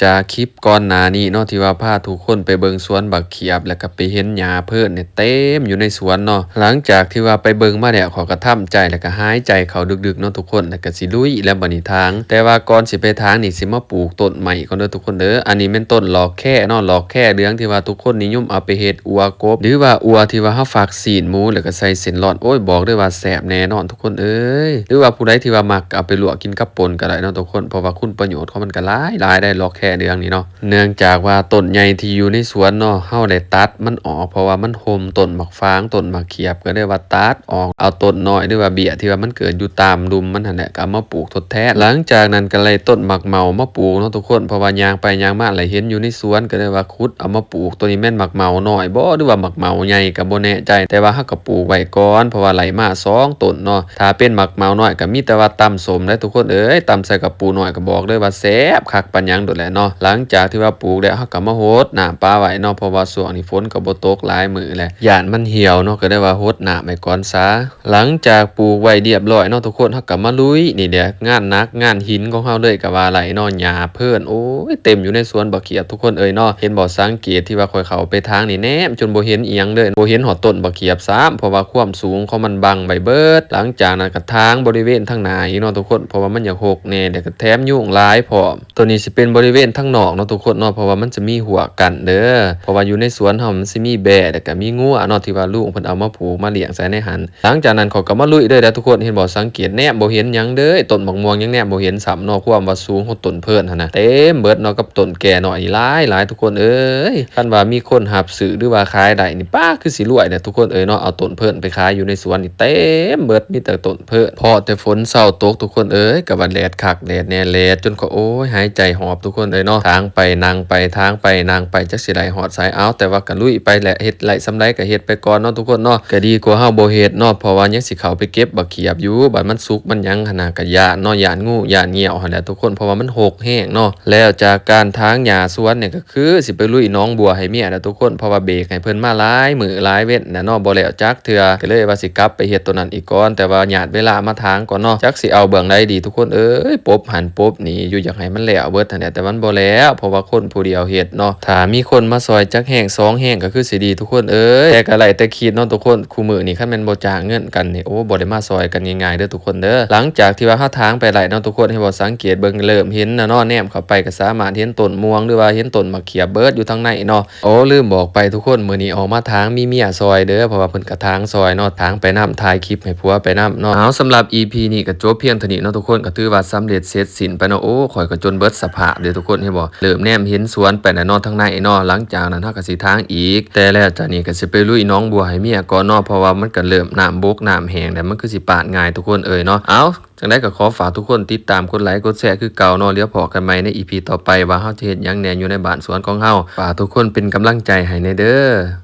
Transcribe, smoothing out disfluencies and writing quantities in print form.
จากคลิปก่อนหน้านี้เนาะที่ว่าพาทุกคนไปเบิ่งสวนบักเขียบแล้วก็ไปเห็นหญ้าเพิ่นเนี่ยเต็มอยู่ในสวนเนาะหลังจากที่ว่าไปเบิ่งมาแล้วขอยก็ทำใจแล้วก็หายใจเข้าดึกๆเนาะทุกคนแล้วก็สิลุยแล้วบัดนี้ทางแต่ว่าก่อนสิไปทางนี่สิมาปลูกต้นใหม่ก่อนเด้อทุกคนเด้ออันนี้แม่นต้นหลอกแค่เนาะหลอกแค่เรื่องที่ว่าทุกคนนิยมเอาไปเฮ็ดอัวกบหรือว่าอัวที่ว่าเฮาฝากซีนหมูแล้วก็ใส่เส้นร้อนโอ้ยบอกเลยว่าแซ่บแน่นอนทุกคนเอ้ยหรือว่าผู้ใดที่ว่ามักเอาไปลวกกินกับป่นก็ได้เนาะทุกคนเพราะว่าคุณประโยชน์ของมันก็หลายได้หลอกแค่เรื่องนี้เนาะเนื่องจากว่าต้นใหญ่ที่อยู่ในสวนเนาะเฮาได้ตัดมันออกเพราะว่ามันห่มต้นมะฟางต้นมะเขียบก็ได้ว่าตัดออกเอาต้นน้อยหรือว่าเบี้ยที่ว่ามันเกิดอยู่ตามรุมมันหั่นแหละก็เอามาปลูกทดแทนหลังจากนั้นก็เลยต้นมักเมามาปลูกเนาะทุกคนเพราะว่ายางไปยางมาหลายเห็นอยู่ในสวนก็ได้ว่าขุดเอามาปลูกตัวนี้แม่นมักเมาน้อยบ่หรือว่ามักเมาใหญ่ก็บ่แน่ใจแต่ว่าเฮาก็ปลูกไว้ก่อนเพราะว่าไหลมา2ต้นเนาะถ้าเป็นมักเมาน้อยก็มีแต่ว่าตำสมได้ทุกคนเอ้ยตำใส่กับปูน้อยก็บอกเลยว่าแซ่บคักปานหยังโดดแหละเนาะหลังจากที่ว่าปลูกแล้วเฮาก็มาโฮดน้ำปลาไว้เนาะเพราะว่าช่วงนี้ฝนก็บ่ตกหลายมื้อแหละย้านมันเหี่ยวเนาะก็ได้ว่าโฮดน้ำไว้ก่อนซะหลังจากปลูกไว้เรียบร้อยเนาะทุกคนเฮาก็มาลุยนี่เด้องานหนักงานหินของเฮาเลยก็ว่าไหลเนาะหญ้าเพิ่นโอ้ยเต็มอยู่ในสวนบักเขียบทุกคนเอ้ยเนาะเห็นบ่สังเกตที่ว่าค่อยเข้าไปทางนี่แนมจนบ่เห็นอีหยังเลยบ่เห็นหอดต้นบักเขียบซ้ำเพราะว่าความสูงของมันบังใบเบิดหลังจากนั้นก็ทางบริเวณทางหน้าอีเนาะทุกคนเพราะว่ามันอยากหกแน่แล้วก็แถมยุ่งหลายพร้อมตัวนี้สิเป็นบริเวณทางนอกเนาะทุกคนเนาะเพราะว่ามันจะมีหัวกันเด้อเพราะว่าอยู่ในสวนเฮามันสิมีแบะแล้วก็มีงัวเนาะที่ว่าลูกเพิ่นเอามาผูกมาเลี้ยงใส่ในหันหลังจากนั้นเขาก็มาลุยเด้อทุกคนเห็นบ่สังเกตแนมบ่เห็นหยังเด้อต้นบักม่วงยังแนมบ่เห็นซ้ำเนาะความว่าสูงของต้นเพิ่นหั่นน่ะเต็มเบิดเนาะกับต้นแก่น้อยหลายทุกคนเอ้ยคันว่ามีคนหับซื้อหรือว่าขายได้นี่ป้าคือสิรวยเด้อทุกคนเอ้ยเนาะเอาต้นเพิ่นไปขายอยู่ในสวนนี่เต็มเบิดมีแต่ต้นเพิ่นพอแต่ฝนเช้าตกทุกคนเอ้ยก็ว่าแดดคักแดดแน่แลดจนก็โอ้ยหายใจหอบทุกคนเอ้ยเนาะทางไปนั่งไปทางไปนั่งไปจักสิได้ฮอดสายเอาแต่ว่าก็ลุยไปแหละเฮ็ดไร่ซำใดก็เฮ็ดไปก่อนเนาะทุกคนเนาะก็ดีกว่าเฮาบ่เฮ็ดเนาะเพราะว่ายังสิเข้าไปเก็บบักเขียบอยู่บัดมันสุกมันหยังหั่นน่ะก็ย้านเนาะย้านงูย้านเหี่ยวหั่นแหละทุกคนเพราะว่ามันหกแห้งเนาะแล้วจากการทางหญ้าสวนเนี่ยก็คือสิไปลุยหนองบัวให้เมียนะทุกคนเพราะว่าเบรกให้เพิ่นมาหลายมื้อหลายเว้นน่ะเนาะบ่แล้วจักเทื่อก็เลยว่าสิกลับไปเฮ็ดตัวนั้นอีกก่อนแต่ว่าญาติเวลามาทางก่อนเนาะจักสิเอาเบื้องใดดีทุกคนเอ้ยปบหันปบนี่อยู่อยากให้มันแล้วเบิดหั่นแหละแต่มันบ่แล้วเพราะว่าคนผู้เดียวเฮ็ดเนาะถ้ามีคนมาซอยจักแห้ง2แห้งก็คือสิดีทุกคนเอ้ยแต่ก็ไล่แต่คิดเนาะทุกคนคู่มื้อนี่คันแม่นบ่จ่ายเงินกันนี่โอ้บ่ได้มาซอยกันง่ายๆเด้อทุกคนเด้อหลังจากที่ว่าเฮาทางไปไล่เนาะทุกคนให้บ่สังเกตเบิ่งเริ่มเห็นนะเนาะแนมเข้าไปก็สามารถเห็นต้นม่วงหรือว่าเห็นต้นมะเขือเบิดอยู่ทางในเนาะโอ้ลืมบอกไปทุกคนมื้อนี้ออกมาทางมีเมียซอยเด้อเพราะว่าเพิ่นก็ทางซอยเนาะทางไปนำถ่ายคลิปให้ผัวไปนำเนาะเอาสำหรับ EP นี้ก็จบเพียงเท่านี้เนาะทุกคนก็ถือว่าสำเร็จเสร็จสิ้นไปเนาะโอ้ข่อยก็จนเบิดสภาพเด้อทุกคนเห็นบ่เริ่มแนมเห็นสวนไปแล้วเนาะทางในเนาะหลังจากนั้นเฮาก็สิทางอีกแต่แล้วจากนี้ก็สิไปลุยหน้องบัวให้เมียก่อนเนาะเพราะว่ามันก็เริ่มน้ำบกน้ำแห้งแล้วมันคือสิปาดง่ายทุกคนเอ้ยเนาะเอาจังได๋ก็ขอฝากทุกคนติดตามกดไลค์กดแชร์คือเก่าเนาะเดี๋ยวพอกันใหม่ใน EP ต่อไปว่าเฮาจะเฮ็ดหยังแหน่อยู่ในบ้านสวนของเฮาฝากทุกคนเป็นกำลังใจให้แน่เด้อ